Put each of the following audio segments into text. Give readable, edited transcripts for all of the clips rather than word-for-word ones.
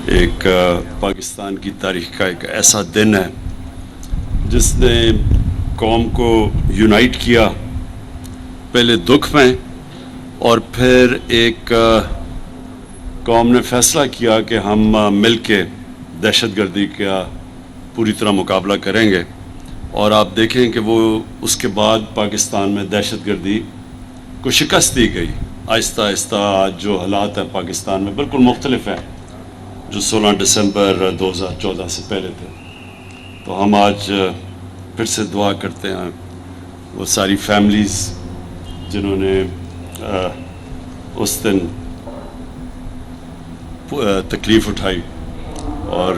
ایک پاکستان کی تاریخ کا ایک ایسا دن ہے جس نے قوم کو یونائٹ کیا، پہلے دکھ میں اور پھر ایک قوم نے فیصلہ کیا کہ ہم مل کے دہشت گردی کا پوری طرح مقابلہ کریں گے، اور آپ دیکھیں کہ وہ اس کے بعد پاکستان میں دہشت گردی کو شکست دی گئی۔ آہستہ آہستہ آج جو حالات ہیں پاکستان میں بالکل مختلف ہیں جو 16 دسمبر 2014 سے پہلے تھے۔ تو ہم آج پھر سے دعا کرتے ہیں وہ ساری فیملیز جنہوں نے اس دن تکلیف اٹھائی، اور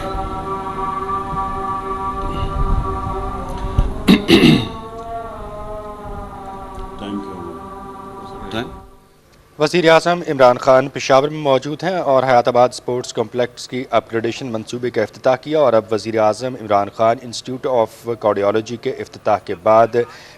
وزیر اعظم عمران خان پشاور میں موجود ہیں اور حیات آباد اسپورٹس کمپلیکس کی اپ گریڈیشن منصوبے کا افتتاح کیا، اور اب وزیر اعظم Imran Khan institute of cardiology کے افتتاح کے بعد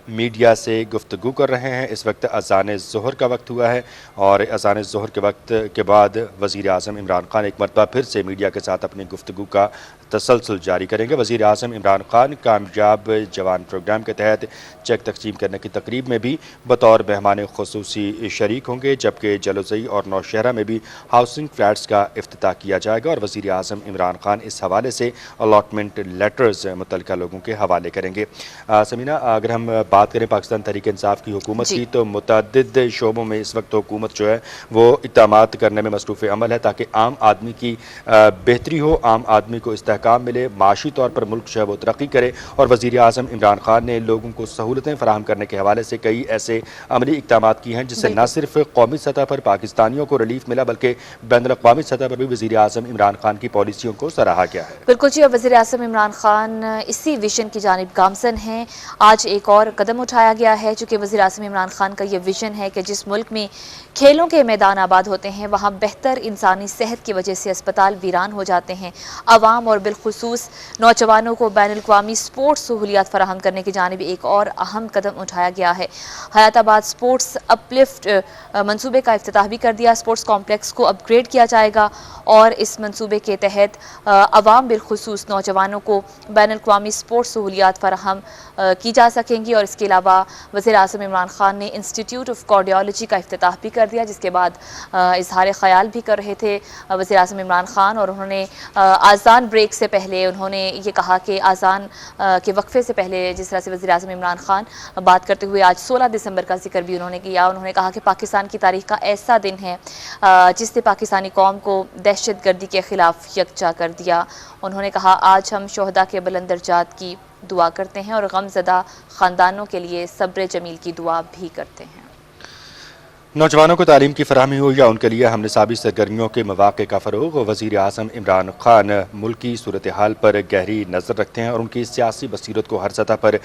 میڈیا سے گفتگو کر رہے ہیں۔ اس وقت اذان ظہر کا وقت ہوا ہے، اور اذان ظہر کے وقت کے بعد وزیر اعظم عمران خان ایک مرتبہ پھر سے میڈیا کے ساتھ اپنی گفتگو کا تسلسل جاری کریں گے۔ وزیر اعظم عمران خان کامیاب جوان پروگرام کے تحت چیک تقسیم کرنے کی تقریب میں بھی بطور مہمان خصوصی شریک ہوں گے، جبکہ جلوزئی اور نوشہرہ میں بھی ہاؤسنگ فلیٹس کا افتتاح کیا جائے گا، اور وزیر اعظم عمران خان اس حوالے سے الاٹمنٹ لیٹرز متعلقہ لوگوں کے حوالے کریں گے۔ سمینہ، اگر ہم بات کریں پاکستان تحریک انصاف کی حکومت کی، تو متعدد شعبوں میں اس وقت حکومت جو ہے وہ اقدامات کرنے میں مصروف عمل ہے تاکہ عام آدمی کی بہتری ہو، عام آدمی کو استحکام ملے، معاشی طور پر ملک جو ہے وہ ترقی کرے، اور وزیر اعظم عمران خان نے لوگوں کو سہولتیں فراہم کرنے کے حوالے سے کئی ایسے عملی اقدامات کیے ہیں جس سے نہ صرف قومی سطح پر پاکستانیوں کو ریلیف ملا بلکہ بین الاقوامی سطح پر بھی وزیر اعظم عمران خان کی پالیسیوں کو سراہا گیا ہے۔ بالکل جی، اور وزیر اعظم عمران خان اسی ویژن کی جانب گامزن ہیں۔ آج ایک اور قدم اٹھایا گیا ہے، چونکہ وزیر اعظم عمران خان کا یہ ویژن ہے کہ جس ملک میں کھیلوں کے میدان آباد ہوتے ہیں وہاں بہتر انسانی صحت کی وجہ سے اسپتال ویران ہو جاتے ہیں۔ عوام اور بالخصوص نوجوانوں کو بین الاقوامی سپورٹس سہولیات فراہم کرنے کی جانب ایک اور اہم قدم اٹھایا گیا ہے۔ حیات آباد سپورٹس اپ لفٹ منصوبے کا افتتاح بھی کر دیا۔ سپورٹس کمپلیکس کو اپ گریڈ کیا جائے گا، اور اس منصوبے کے تحت عوام بالخصوص نوجوانوں کو بین الاقوامی سپورٹس سہولیات فراہم کی جا سکیں گی۔ اور اس کے علاوہ وزیر اعظم عمران خان نے انسٹیٹیوٹ آف کارڈیالوجی کا افتتاح بھی کر دیا، جس کے بعد اظہار خیال بھی کر رہے تھے وزیر اعظم عمران خان، اور انہوں نے آذان بریک سے پہلے انہوں نے یہ کہا کہ آذان کے وقفے سے پہلے جس طرح سے وزیر اعظم عمران خان بات کرتے ہوئے آج 16 دسمبر کا ذکر بھی انہوں نے کیا۔ انہوں نے کہا کہ پاکستان کی تاریخ کا ایسا دن ہے جس نے پاکستانی قوم کو دہشت گردی کے خلاف یکجا کر دیا۔ انہوں نے کہا آج ہم شہداء کے بلند درجات کی دعا کرتے ہیں اور غم زدہ خاندانوں کے لیے صبر جمیل کی دعا بھی کرتے ہیں۔ نوجوانوں کو تعلیم کی فراہمی ہو یا ان کے لیے ہم نصابی سرگرمیوں کے مواقع کا فروغ، وزیر اعظم عمران خان ملکی صورتحال پر گہری نظر رکھتے ہیں اور ان کی سیاسی بصیرت کو ہر سطح پر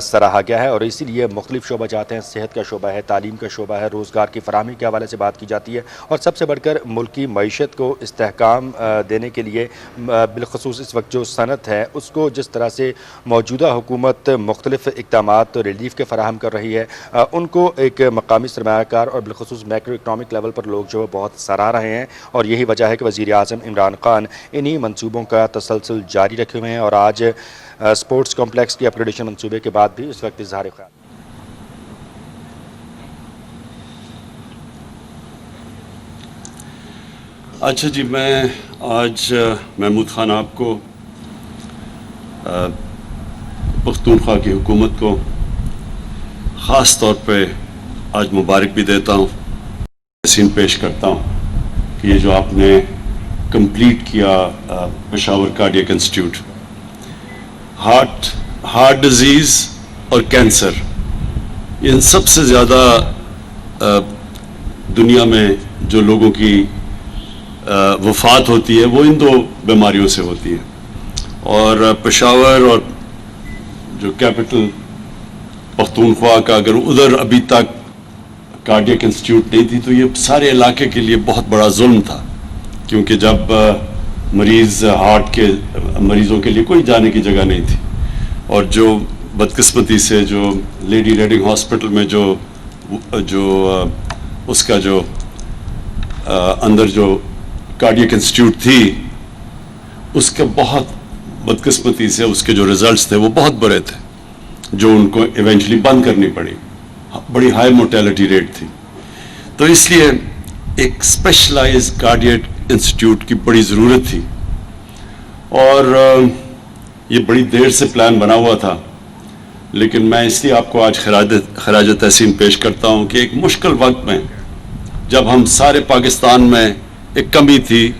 سراہا گیا ہے، اور اسی لیے مختلف شعبہ جاتے ہیں۔ صحت کا شعبہ ہے، تعلیم کا شعبہ ہے، روزگار کی فراہمی کے حوالے سے بات کی جاتی ہے، اور سب سے بڑھ کر ملکی معیشت کو استحکام دینے کے لیے بالخصوص اس وقت جو صنعت ہے اس کو جس طرح سے موجودہ حکومت مختلف اقدامات ریلیف کے فراہم کر رہی ہے، ان کو ایک مقامی سرمایہ کار اور بالخصوص میکرو اکنامک لیول پر لوگ جو بہت سراہ رہے ہیں، اور یہی وجہ ہے کہ وزیر اعظم عمران خان انہی منصوبوں کا تسلسل جاری رکھے ہوئے ہیں، اور آج سپورٹس کمپلیکس کی اپ گریڈیشن منصوبے کے بعد بھی اس وقت اظہار خیال۔ اچھا جی، میں آج محمود خان آپ کو پختونخوا کی حکومت کو خاص طور پہ آج مبارک بھی دیتا ہوں، تحسین پیش کرتا ہوں کہ یہ جو آپ نے کمپلیٹ کیا Peshawar cardiac institute, heart disease اور کینسر، ان سب سے زیادہ دنیا میں جو لوگوں کی وفات ہوتی ہے وہ ان دو بیماریوں سے ہوتی ہے، اور پشاور اور جو کیپٹل پختونخوا کا اگر ادھر ابھی تک کارڈیک انسٹیٹیوٹ نہیں تھی تو یہ سارے علاقے کے لیے بہت بڑا ظلم تھا، کیونکہ جب مریض ہارٹ کے مریضوں کے لیے کوئی جانے کی جگہ نہیں تھی، اور جو بدقسمتی سے جو لیڈی ریڈنگ ہاسپٹل میں جو اس کا جو اندر جو کارڈیک انسٹیٹیوٹ تھی اس کے بہت بدقسمتی سے اس کے جو رزلٹس تھے وہ بہت برے تھے، جو ان کو ایونچولی بند کرنی پڑی، بڑی ہائی مورٹیلٹی ریٹ تھی. تو اس لیے ایک اسپیشلائز کارڈیاک انسٹیٹیوٹ کی بڑی ضرورت تھی، اور یہ بڑی دیر سے پلان بنا ہوا تھا. لیکن میں اس لیے آپ کو آج خراج تحسین پیش کرتا ہوں کہ ایک مشکل وقت میں جب ہم سارے پاکستان میں ایک کمی تھی،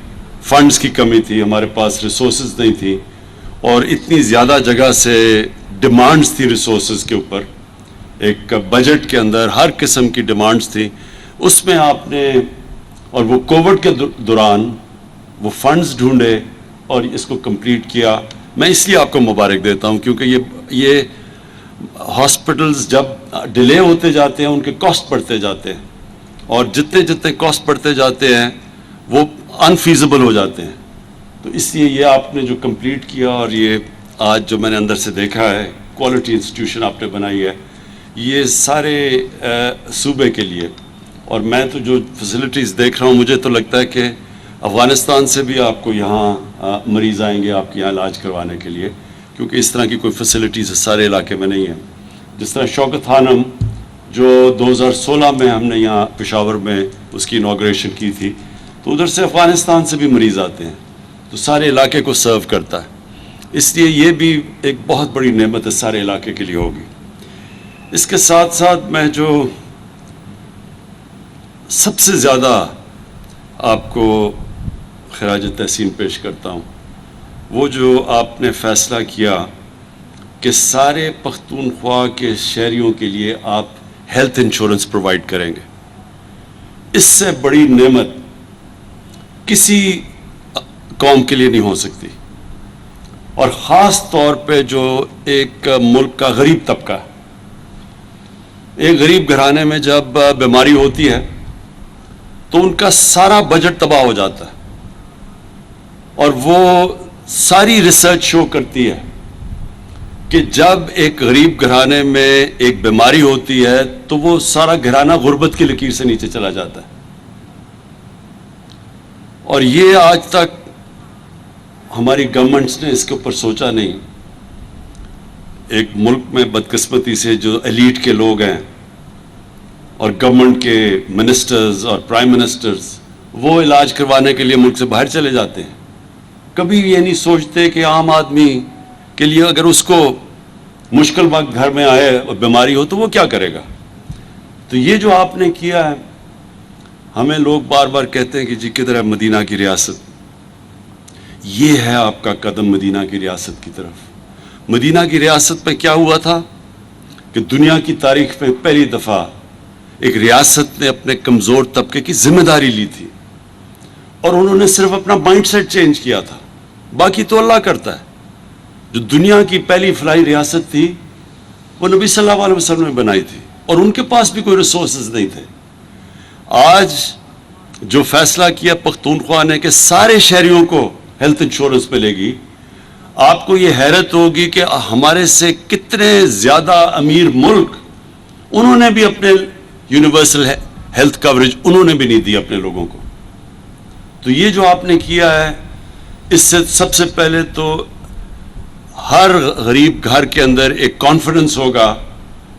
فنڈز کی کمی تھی، ہمارے پاس ریسورسز نہیں تھی، اور اتنی زیادہ جگہ سے ڈیمانڈز تھی ریسورسز کے اوپر، ایک بجٹ کے اندر ہر قسم کی ڈیمانڈز تھی، اس میں آپ نے، اور وہ کووڈ کے دوران وہ فنڈز ڈھونڈے اور اس کو کمپلیٹ کیا. میں اس لیے آپ کو مبارک دیتا ہوں کیونکہ یہ ہاسپٹلز جب ڈیلے ہوتے جاتے ہیں ان کے کاسٹ بڑھتے جاتے ہیں، اور جتنے کاسٹ بڑھتے جاتے ہیں وہ انفیزیبل ہو جاتے ہیں. تو اس لیے یہ آپ نے جو کمپلیٹ کیا، اور یہ آج جو میں نے اندر سے دیکھا ہے کوالٹی انسٹیٹیوشن آپ نے بنائی ہے، یہ سارے صوبے کے لیے. اور میں تو جو فیسلٹیز دیکھ رہا ہوں مجھے تو لگتا ہے کہ افغانستان سے بھی آپ کو یہاں مریض آئیں گے آپ کے یہاں علاج کروانے کے لیے، کیونکہ اس طرح کی کوئی فیسلٹیز سارے علاقے میں نہیں ہیں. جس طرح شوکت خانم جو 2016 میں ہم نے یہاں پشاور میں اس کی انوگریشن کی تھی، تو ادھر سے افغانستان سے بھی مریض آتے ہیں، تو سارے علاقے کو سرو کرتا ہے. اس لیے یہ بھی ایک بہت بڑی نعمت ہے سارے علاقے کے لیے ہوگی. اس کے ساتھ ساتھ میں جو سب سے زیادہ آپ کو خراج تحسین پیش کرتا ہوں، وہ جو آپ نے فیصلہ کیا کہ سارے پختونخوا کے شہریوں کے لیے آپ ہیلتھ انشورنس پرووائڈ کریں گے. اس سے بڑی نعمت کسی قوم کے لیے نہیں ہو سکتی، اور خاص طور پہ جو ایک ملک کا غریب طبقہ ہے. ایک غریب گھرانے میں جب بیماری ہوتی ہے تو ان کا سارا بجٹ تباہ ہو جاتا ہے، اور وہ ساری ریسرچ شو کرتی ہے کہ جب ایک غریب گھرانے میں ایک بیماری ہوتی ہے تو وہ سارا گھرانہ غربت کی لکیر سے نیچے چلا جاتا ہے. اور یہ آج تک ہماری گورنمنٹس نے اس کے اوپر سوچا نہیں. ایک ملک میں بدقسمتی سے جو ایلیٹ کے لوگ ہیں اور گورنمنٹ کے منسٹرز اور پرائم منسٹرز، وہ علاج کروانے کے لیے ملک سے باہر چلے جاتے ہیں. کبھی یہ نہیں سوچتے کہ عام آدمی کے لیے اگر اس کو مشکل وقت گھر میں آئے اور بیماری ہو تو وہ کیا کرے گا. تو یہ جو آپ نے کیا ہے، ہمیں لوگ بار بار کہتے ہیں کہ جی کدھر ہے مدینہ کی ریاست. یہ ہے آپ کا قدم مدینہ کی ریاست کی طرف. مدینہ کی ریاست پہ کیا ہوا تھا کہ دنیا کی تاریخ میں پہلی دفعہ ایک ریاست نے اپنے کمزور طبقے کی ذمہ داری لی تھی، اور انہوں نے صرف اپنا مائنڈ سیٹ چینج کیا تھا، باقی تو اللہ کرتا ہے. جو دنیا کی پہلی فلاحی ریاست تھی وہ نبی صلی اللہ علیہ وسلم نے بنائی تھی، اور ان کے پاس بھی کوئی ریسورسز نہیں تھے. آج جو فیصلہ کیا پختونخوا نے کہ سارے شہریوں کو ہیلتھ انشورنس ملے گی، آپ کو یہ حیرت ہوگی کہ ہمارے سے کتنے زیادہ امیر ملک، انہوں نے بھی اپنے یونیورسل ہیلتھ کوریج انہوں نے بھی نہیں دی اپنے لوگوں کو. تو یہ جو آپ نے کیا ہے، اس سے سب سے پہلے تو ہر غریب گھر کے اندر ایک کانفیڈنس ہوگا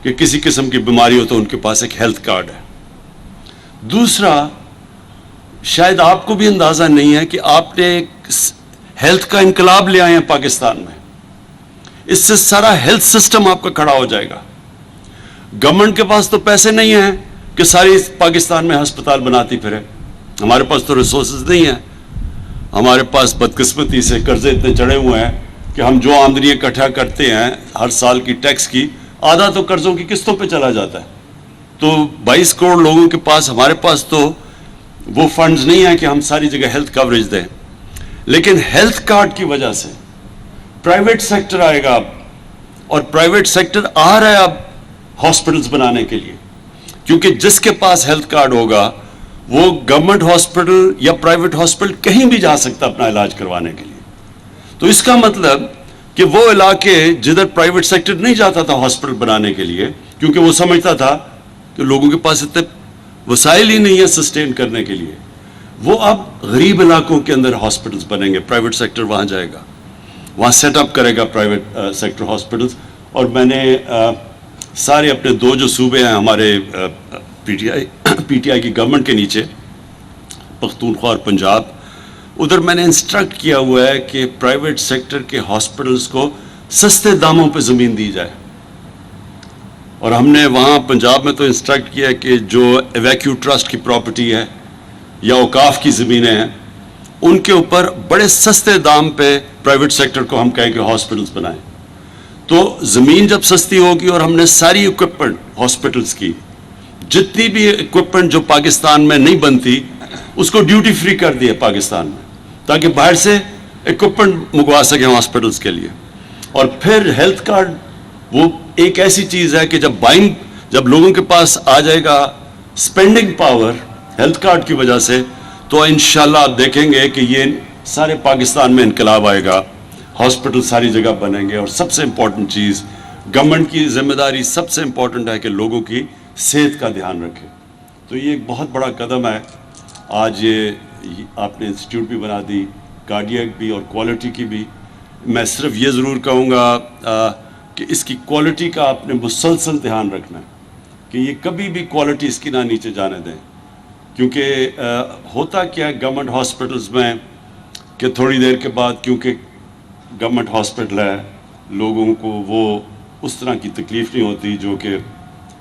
کہ کسی قسم کی بیماری ہو تو ان کے پاس ایک ہیلتھ کارڈ ہے. دوسرا، شاید آپ کو بھی اندازہ نہیں ہے کہ آپ نے ایک ہیلتھ کا انقلاب لے آئے ہیں پاکستان میں. اس سے سارا ہیلتھ سسٹم آپ کا کھڑا ہو جائے گا. گورنمنٹ کے پاس تو پیسے نہیں ہیں کہ ساری پاکستان میں ہسپتال بناتی پھرے. ہمارے پاس تو ریسورسز نہیں ہیں. ہمارے پاس بدقسمتی سے قرضے اتنے چڑھے ہوئے ہیں کہ ہم جو آمدنی اکٹھا کرتے ہیں ہر سال کی ٹیکس کی، آدھا تو قرضوں کی قسطوں پہ چلا جاتا ہے. تو 22 کروڑ لوگوں کے پاس، ہمارے پاس تو وہ فنڈز نہیں ہیں کہ ہم ساری جگہ ہیلتھ کوریج دیں. لیکن ہیلتھ کارڈ کی وجہ سے پرائیویٹ سیکٹر آئے گا اب، اور پرائیویٹ سیکٹر آ رہا ہے اب ہاسپٹلز بنانے کے لیے، کیونکہ جس کے پاس ہیلتھ کارڈ ہوگا وہ گورنمنٹ ہاسپٹل یا پرائیویٹ ہاسپٹل کہیں بھی جا سکتا اپنا علاج کروانے کے لیے. تو اس کا مطلب کہ وہ علاقے جدھر پرائیویٹ سیکٹر نہیں جاتا تھا ہاسپٹل بنانے کے لیے، کیونکہ وہ سمجھتا تھا کہ لوگوں کے پاس اتنے وسائل ہی نہیں ہے سسٹین کرنے کے لیے، وہ اب غریب علاقوں کے اندر ہاسپٹلس بنیں گے, پرائیویٹ سیکٹر وہاں جائے گا, وہاں سیٹ اپ کرے گا پرائیویٹ سیکٹر ہاسپٹلس. اور میں نے سارے اپنے 2 جو صوبے ہیں ہمارے پی ٹی آئی کی گورنمنٹ کے نیچے, پختونخوا اور پنجاب, ادھر میں نے انسٹرکٹ کیا ہوا ہے کہ پرائیویٹ سیکٹر کے ہاسپٹلس کو سستے داموں پہ زمین دی جائے. اور ہم نے وہاں پنجاب میں تو انسٹرکٹ کیا ہے کہ جو ایویکیو ٹرسٹ کی پراپرٹی ہے یا اوقاف کی زمینیں ہیں, ان کے اوپر بڑے سستے دام پہ پرائیویٹ سیکٹر کو ہم کہیں کہ ہاسپٹلس بنائیں. تو زمین جب سستی ہوگی اور ہم نے ساری اکوپمنٹ ہاسپٹلس کی, جتنی بھی اکوپمنٹ جو پاکستان میں نہیں بنتی اس کو ڈیوٹی فری کر دیا پاکستان میں, تاکہ باہر سے اکوپمنٹ منگوا سکیں ہاسپٹلس کے لیے. اور پھر ہیلتھ کارڈ وہ ایک ایسی چیز ہے کہ جب لوگوں کے پاس آ جائے گا اسپینڈنگ پاور ہیلتھ کارڈ کی وجہ سے, تو انشاءاللہ آپ دیکھیں گے کہ یہ سارے پاکستان میں انقلاب آئے گا, ہاسپٹل ساری جگہ بنیں گے. اور سب سے امپورٹنٹ چیز, گورنمنٹ کی ذمہ داری سب سے امپورٹنٹ ہے کہ لوگوں کی صحت کا دھیان رکھے. تو یہ ایک بہت بڑا قدم ہے. آج یہ آپ نے انسٹیٹیوٹ بھی بنا دی, کارڈیاک بھی اور کوالٹی کی بھی. میں صرف یہ ضرور کہوں گا کہ اس کی کوالٹی کا آپ نے مسلسل دھیان رکھنا ہے کہ یہ کبھی بھی کوالٹی اس کی نہ نیچے جانے دیں. کیونکہ ہوتا کیا ہے گورنمنٹ ہاسپٹلس میں کہ تھوڑی دیر کے بعد, کیونکہ گورنمنٹ ہاسپٹل ہے, لوگوں کو وہ اس طرح کی تکلیف نہیں ہوتی جو کہ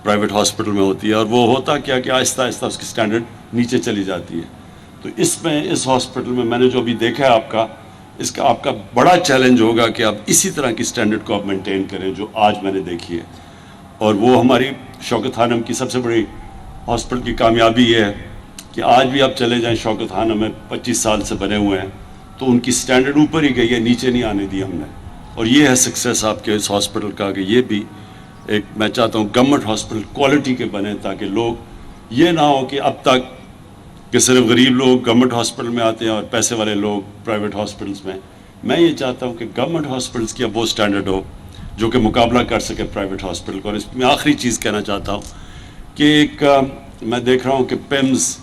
پرائیویٹ ہاسپٹل میں ہوتی ہے. اور وہ ہوتا کیا کہ آہستہ آہستہ اس کی سٹینڈرڈ نیچے چلی جاتی ہے. تو اس ہاسپٹل میں نے جو ابھی دیکھا ہے آپ کا بڑا چیلنج ہوگا کہ آپ اسی طرح کی سٹینڈرڈ کو آپ مینٹین کریں جو آج میں نے دیکھی ہے. اور وہ ہماری شوکت خانم کی سب سے بڑی ہاسپٹل کی کامیابی یہ ہے کہ آج بھی آپ چلے جائیں شوکت خانم میں 25 سال سے بنے ہوئے ہیں, تو ان کی سٹینڈرڈ اوپر ہی گئی ہے, نیچے نہیں آنے دی ہم نے. اور یہ ہے سکسیس آپ کے اس ہاسپٹل کا کہ یہ بھی ایک, میں چاہتا ہوں گورنمنٹ ہاسپٹل کوالٹی کے بنے, تاکہ لوگ یہ نہ ہو کہ اب تک کہ صرف غریب لوگ گورنمنٹ ہاسپٹل میں آتے ہیں اور پیسے والے لوگ پرائیویٹ ہاسپٹلس میں. میں یہ چاہتا ہوں کہ گورنمنٹ ہاسپٹلس کی اب وہ سٹینڈرڈ ہو جو کہ مقابلہ کر سکے پرائیویٹ ہاسپٹل کو. اور اس میں آخری چیز کہنا چاہتا ہوں کہ ایک میں دیکھ رہا ہوں کہ پیمز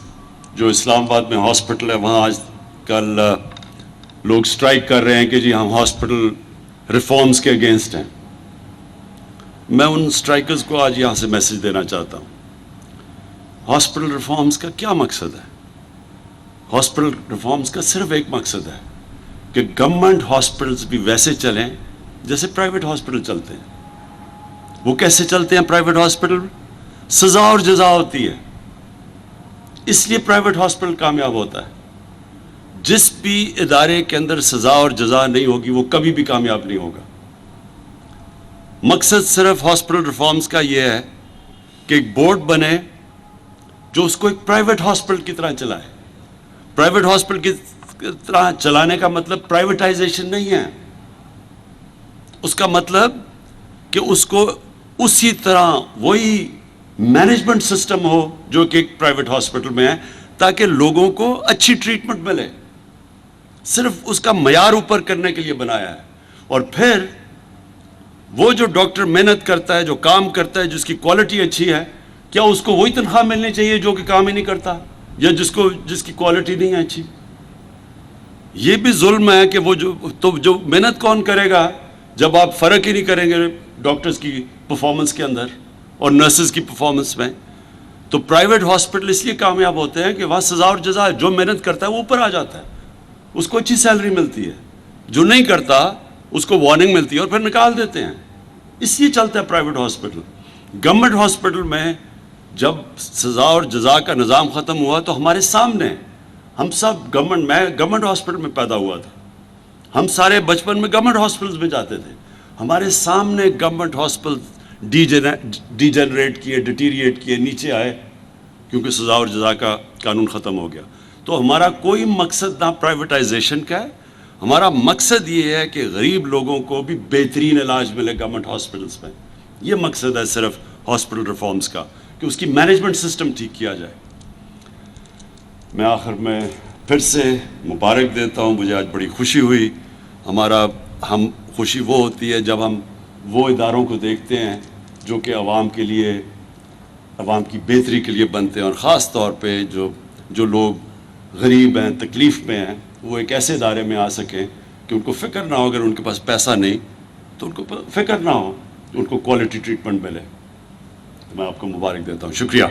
جو اسلام آباد میں ہاسپٹل ہے, وہاں آج کل لوگ سٹرائک کر رہے ہیں کہ جی ہم ہاسپٹل ریفارمز کے اگینسٹ ہیں. میں ان سٹرائکرز کو آج یہاں سے میسج دینا چاہتا ہوں, ہاسپٹل ریفارمز کا کیا مقصد ہے؟ ہاسپٹل ریفارمز کا صرف ایک مقصد ہے کہ گورنمنٹ ہاسپٹلز بھی ویسے چلیں جیسے پرائیویٹ ہاسپٹل چلتے ہیں. وہ کیسے چلتے ہیں پرائیویٹ ہاسپٹل؟ سزا اور جزا ہوتی ہے, اس لیے پرائیویٹ ہاسپٹل کامیاب ہوتا ہے. جس بھی ادارے کے اندر سزا اور جزا نہیں ہوگی وہ کبھی بھی کامیاب نہیں ہوگا. مقصد صرف ہاسپٹل ریفارمز کا یہ ہے کہ ایک بورڈ بنے جو اس کو ایک پرائیویٹ ہاسپٹل کی طرح چلائے. پرائیویٹ ہاسپٹل کی طرح چلانے کا مطلب پرائیویٹائزیشن نہیں ہے, اس کا مطلب کہ اس کو اسی طرح وہی مینجمنٹ سسٹم ہو جو کہ ایک پرائیویٹ ہاسپٹل میں ہے, تاکہ لوگوں کو اچھی ٹریٹمنٹ ملے. صرف اس کا معیار اوپر کرنے کے لیے بنایا ہے. اور پھر وہ جو ڈاکٹر محنت کرتا ہے, جو کام کرتا ہے, جس کی کوالٹی اچھی ہے, کیا اس کو وہی تنخواہ ملنی چاہیے جو کہ کام ہی نہیں کرتا یا جس کی کوالٹی نہیں ہے اچھی؟ یہ بھی ظلم ہے کہ وہ جو محنت کون کرے گا جب آپ فرق ہی نہیں کریں گے ڈاکٹرز کی پرفارمنس کے اندر اور نرسز کی پرفارمنس میں. تو پرائیویٹ ہاسپٹل اس لیے کامیاب ہوتے ہیں کہ وہاں سزا اور جزا, جو محنت کرتا ہے وہ اوپر آ جاتا ہے, اس کو اچھی سیلری ملتی ہے, جو نہیں کرتا اس کو وارننگ ملتی ہے اور پھر نکال دیتے ہیں. اس لیے چلتا ہے پرائیویٹ ہاسپٹل. گورنمنٹ ہاسپٹل میں جب سزا اور جزا کا نظام ختم ہوا تو ہمارے سامنے, ہم سب میں گورنمنٹ ہاسپٹل میں پیدا ہوا تھا, ہم سارے بچپن میں گورنمنٹ ہاسپٹلز میں جاتے تھے, ہمارے سامنے گورنمنٹ ہاسپٹل ڈی جنریٹ کیے, ڈیٹیریٹ کیے, نیچے آئے کیونکہ سزا اور جزا کا قانون ختم ہو گیا. تو ہمارا کوئی مقصد نہ پرائیویٹائزیشن کا ہے, ہمارا مقصد یہ ہے کہ غریب لوگوں کو بھی بہترین علاج ملے گورنمنٹ ہاسپٹلس میں. یہ مقصد ہے صرف ہاسپٹل ریفارمز کا, کہ اس کی مینجمنٹ سسٹم ٹھیک کیا جائے. میں آخر میں پھر سے مبارک دیتا ہوں, مجھے آج بڑی خوشی ہوئی. ہم خوشی وہ ہوتی ہے جب ہم وہ اداروں کو دیکھتے ہیں جو کہ عوام کے لیے, عوام کی بہتری کے لیے بنتے ہیں, اور خاص طور پہ جو لوگ غریب ہیں, تکلیف میں ہیں, وہ ایک ایسے ادارے میں آ سکیں کہ ان کو فکر نہ ہو, اگر ان کے پاس پیسہ نہیں تو ان کو فکر نہ ہو, ان کو کوالٹی ٹریٹمنٹ ملے. تو میں آپ کو مبارک دیتا ہوں. شکریہ.